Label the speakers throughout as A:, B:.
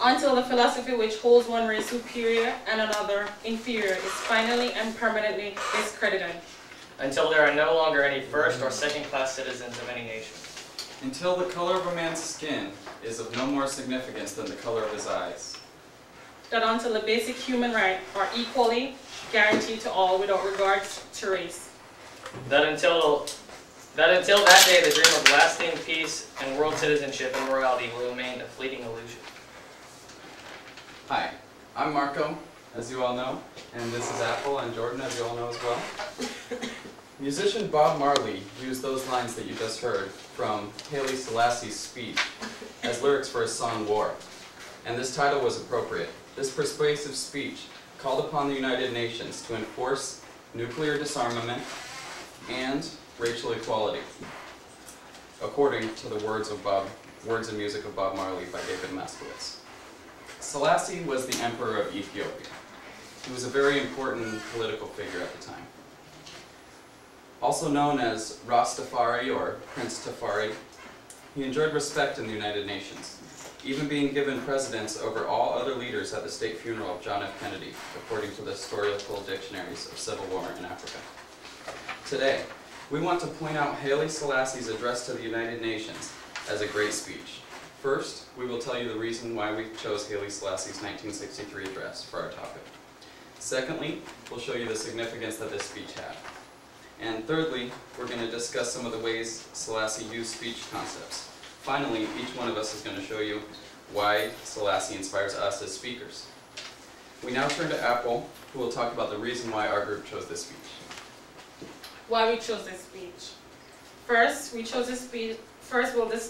A: until the philosophy which holds one race superior and another inferior is finally and permanently discredited.
B: Until there are no longer any first or second-class citizens of any nation.
C: Until the color of a man's skin is of no more significance than the color of his eyes.
A: That until the basic human rights are equally guaranteed to all without regard to race.
B: That until that day the dream of lasting peace and world citizenship and morality will remain a fleeting illusion.
C: Hi, I'm Marco, as you all know, and this is Apple and Jordan, as you all know as well. Musician Bob Marley used those lines that you just heard from Haile Selassie's speech as lyrics for his song War, and this title was appropriate. This persuasive speech called upon the United Nations to enforce nuclear disarmament and racial equality, according to the words and music of Bob Marley by David Moskowitz. Selassie was the emperor of Ethiopia. He was a very important political figure at the time. Also known as Rastafari or Prince Tafari, he enjoyed respect in the United Nations, even being given precedence over all other leaders at the state funeral of John F. Kennedy, according to the historical dictionaries of civil war in Africa. Today, we want to point out Haile Selassie's address to the United Nations as a great speech. First, we will tell you the reason why we chose Haile Selassie's 1963 address for our topic. Secondly, we'll show you the significance that this speech had. And thirdly, we're going to discuss some of the ways Selassie used speech concepts. Finally, each one of us is going to show you why Selassie inspires us as speakers. We now turn to Apple, who will talk about the reason why our group chose this speech.
A: Why we chose this speech. First,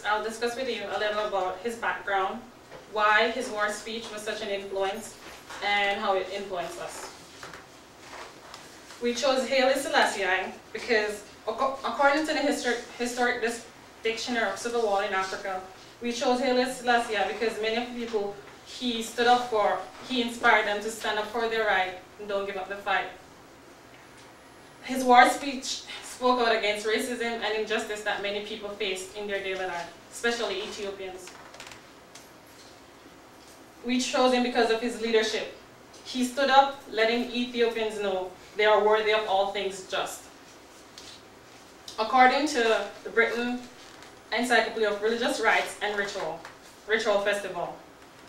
A: I'll discuss with you a little about his background, why his war speech was such an influence, and how it influenced us. We chose Haile Selassie because, according to the historic dictionary of civil war in Africa, we chose Haile Selassie because many of the people he stood up for, he inspired them to stand up for their right and don't give up the fight. His war speech spoke out against racism and injustice that many people faced in their daily life, especially Ethiopians. We chose him because of his leadership. He stood up, letting Ethiopians know they are worthy of all things just. According to the Britain Encyclopedia of Religious Rights and Ritual Festival,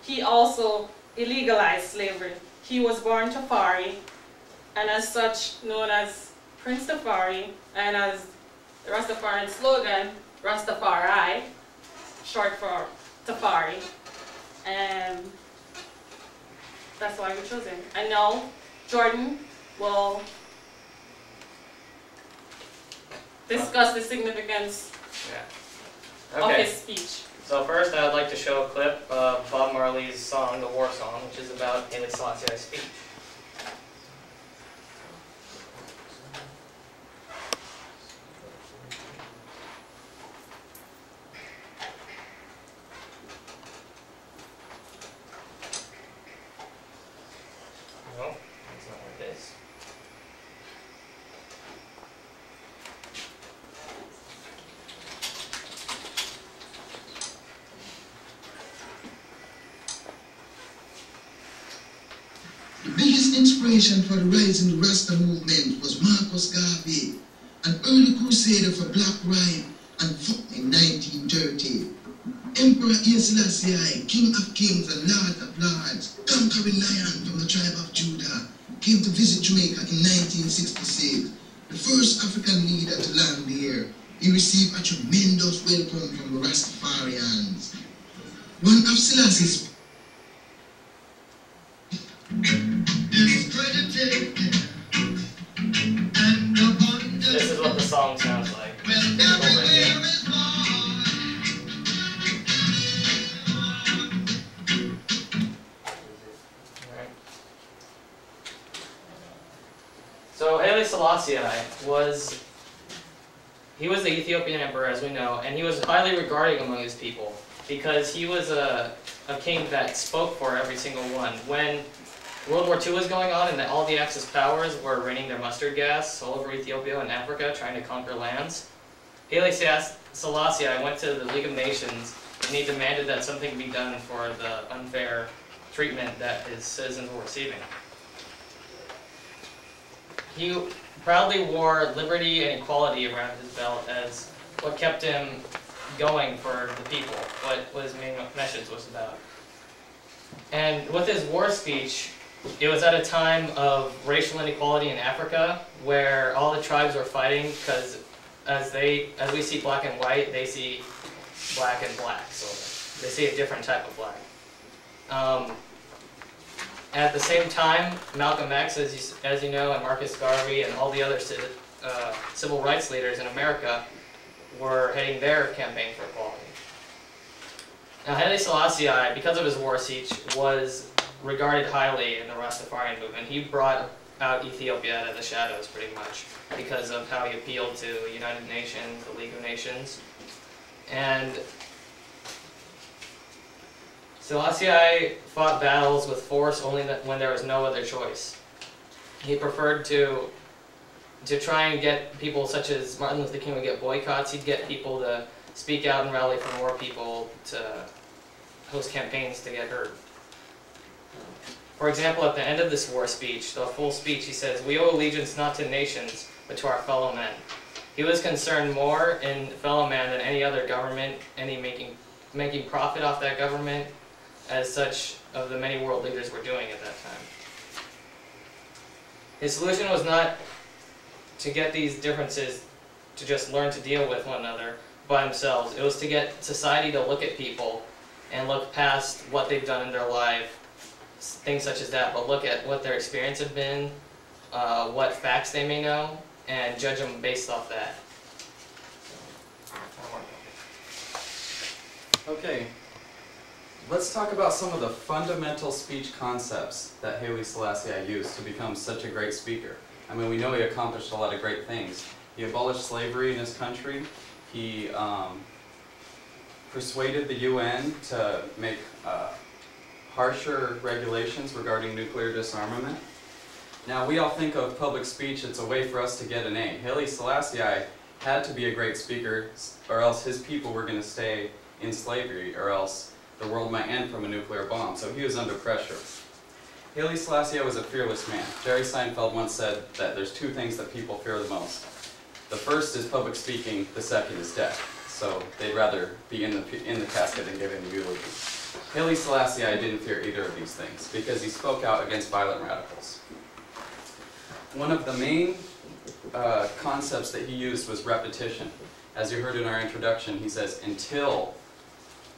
A: he also illegalized slavery. He was born Tafari, and as such known as Prince Tafari, and as the Rastafarian slogan, Rastafari, short for Tafari, and that's why we chose him. And now, Jordan will discuss the significance of his speech.
B: So first, I would like to show a clip of Bob Marley's song, the War Song, which is about Haile Selassie's speech. No, that's not what it is.
D: The biggest inspiration for the rise in the Rasta movement was Marcus Garvey, an early crusader for black right and in 1930. Emperor Haile Selassie, King of Kings and Lord of Lords, conquering lion from the tribe of Judah, came to visit Jamaica in 1966. The first African leader to land there, he received a tremendous welcome from the Rastafarians. One of Selassie's
B: This is what the song sounds like. So Haile Selassie was the Ethiopian emperor, as we know, and he was highly regarded among his people because he was a king that spoke for every single one. When World War II was going on and all the Axis powers were raining their mustard gas all over Ethiopia and Africa, trying to conquer lands, Haile Selassie went to the League of Nations and he demanded that something be done for the unfair treatment that his citizens were receiving. He proudly wore liberty and equality around his belt as what kept him going for the people, what his main message was about. And with his war speech, it was at a time of racial inequality in Africa, where all the tribes were fighting because as we see black and white, they see black and black, so they see a different type of black. At the same time, Malcolm X, as you know, and Marcus Garvey and all the other civil rights leaders in America were heading their campaign for equality. Now, Haile Selassie, because of his war speech, was regarded highly in the Rastafarian movement. He brought out Ethiopia out of the shadows, pretty much, because of how he appealed to the United Nations, the League of Nations. And Selassie fought battles with force only when there was no other choice. He preferred to try and get people such as Martin Luther King would get boycotts. He'd get people to speak out and rally for more people to host campaigns to get heard. For example, at the end of this war speech, the full speech, he says, "We owe allegiance not to nations, but to our fellow men." He was concerned more in fellow man than any other government, making profit off that government, as such of the many world leaders were doing at that time. His solution was not to get these differences to just learn to deal with one another by themselves. It was to get society to look at people and look past what they've done in their life, things such as that, but look at what their experience had been, what facts they may know, and judge them based off that.
C: Okay, let's talk about some of the fundamental speech concepts that Haile Selassie used to become such a great speaker. I mean, we know he accomplished a lot of great things. He abolished slavery in his country. He persuaded the UN to make harsher regulations regarding nuclear disarmament. Now, we all think of public speech, it's a way for us to get an A. Haile Selassie had to be a great speaker, or else his people were going to stay in slavery, or else the world might end from a nuclear bomb, so he was under pressure. Haile Selassie was a fearless man. Jerry Seinfeld once said that there's two things that people fear the most. The first is public speaking, the second is death. So they'd rather be in the casket than give him the eulogy. Haile Selassie didn't fear either of these things because he spoke out against violent radicals. One of the main concepts that he used was repetition. As you heard in our introduction, he says, until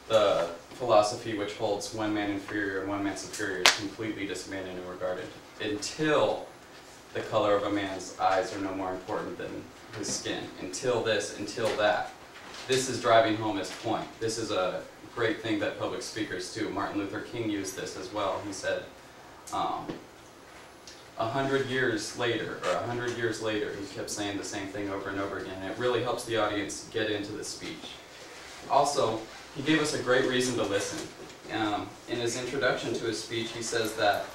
C: the philosophy which holds one man inferior and one man superior is completely disbanded and regarded. Until the color of a man's eyes are no more important than his skin. Until this, until that. This is driving home his point. This is a great thing that public speakers do. Martin Luther King used this as well. He said, 100 years later, or 100 years later, he kept saying the same thing over and over again. And it really helps the audience get into the speech. Also, he gave us a great reason to listen. In his introduction to his speech, he says that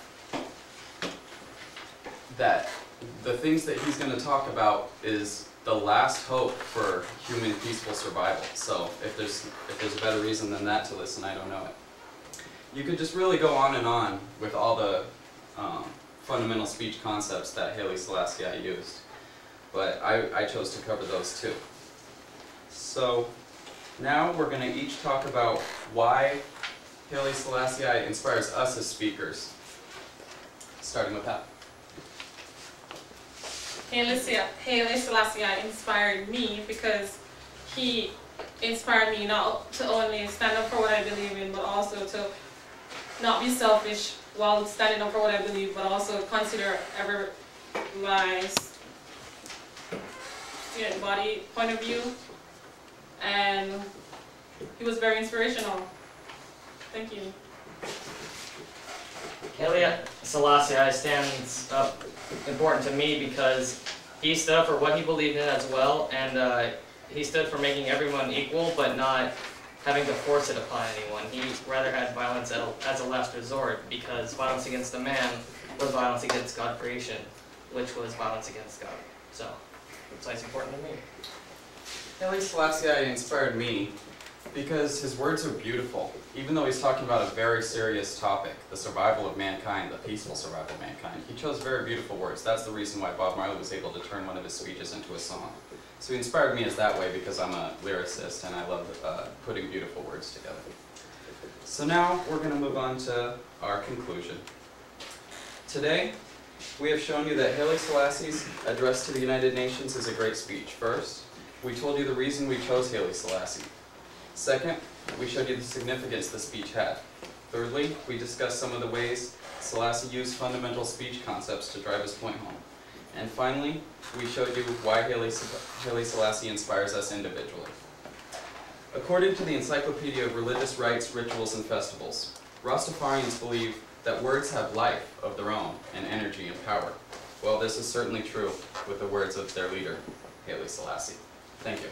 C: the things that he's going to talk about is the last hope for human peaceful survival. So if there's a better reason than that to listen, I don't know it. You could just really go on and on with all the fundamental speech concepts that Haile Selassie used. But I chose to cover those too. So now we're going to each talk about why Haile Selassie inspires us as speakers. Starting with that.
A: Haile Selassie inspired me because he inspired me not to only stand up for what I believe in, but also to not be selfish while standing up for what I believe, but also consider my student body point of view. And he was very inspirational. Thank you.
B: Haile Selassie stands up important to me because he stood up for what he believed in as well, and he stood for making everyone equal, but not having to force it upon anyone. He rather had violence as a last resort, because violence against the man was violence against God creation, which was violence against God. So, that's why it's important to me.
C: Haile Selassie inspired me Because his words are beautiful. Even though he's talking about a very serious topic, the survival of mankind, the peaceful survival of mankind, he chose very beautiful words. That's the reason why Bob Marley was able to turn one of his speeches into a song. So he inspired me as that way because I'm a lyricist and I love putting beautiful words together. So now we're going to move on to our conclusion. Today, we have shown you that Haile Selassie's address to the United Nations is a great speech. First, we told you the reason we chose Haile Selassie. Second, we showed you the significance the speech had. Thirdly, we discussed some of the ways Selassie used fundamental speech concepts to drive his point home. And finally, we showed you why Haile Selassie inspires us individually. According to the Encyclopedia of Religious Rites, Rituals, and Festivals, Rastafarians believe that words have life of their own and energy and power. Well, this is certainly true with the words of their leader, Haile Selassie. Thank you.